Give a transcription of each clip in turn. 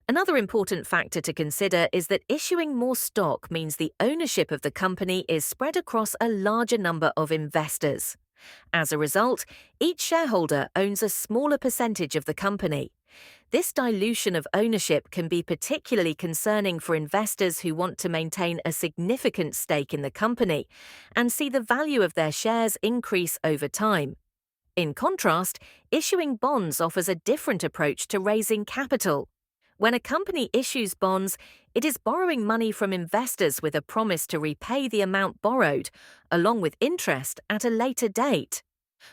Another important factor to consider is that issuing more stock means the ownership of the company is spread across a larger number of investors. As a result, each shareholder owns a smaller percentage of the company. This dilution of ownership can be particularly concerning for investors who want to maintain a significant stake in the company and see the value of their shares increase over time. In contrast, issuing bonds offers a different approach to raising capital. When a company issues bonds, it is borrowing money from investors with a promise to repay the amount borrowed, along with interest at a later date.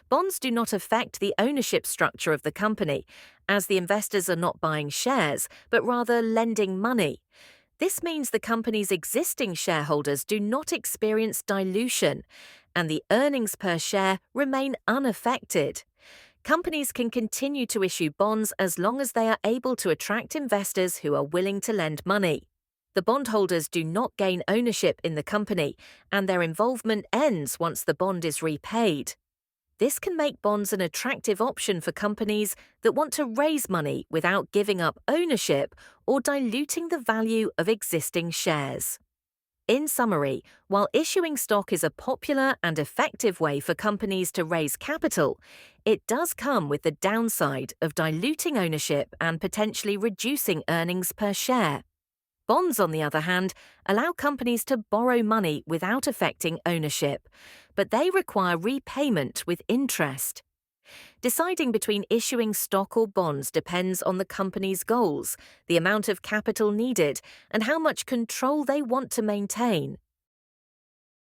Bonds do not affect the ownership structure of the company, as the investors are not buying shares, but rather lending money. This means the company's existing shareholders do not experience dilution, and the earnings per share remain unaffected. Companies can continue to issue bonds as long as they are able to attract investors who are willing to lend money. The bondholders do not gain ownership in the company, and their involvement ends once the bond is repaid. This can make bonds an attractive option for companies that want to raise money without giving up ownership or diluting the value of existing shares. In summary, while issuing stock is a popular and effective way for companies to raise capital, it does come with the downside of diluting ownership and potentially reducing earnings per share. Bonds, on the other hand, allow companies to borrow money without affecting ownership, but they require repayment with interest. Deciding between issuing stock or bonds depends on the company's goals, the amount of capital needed, and how much control they want to maintain.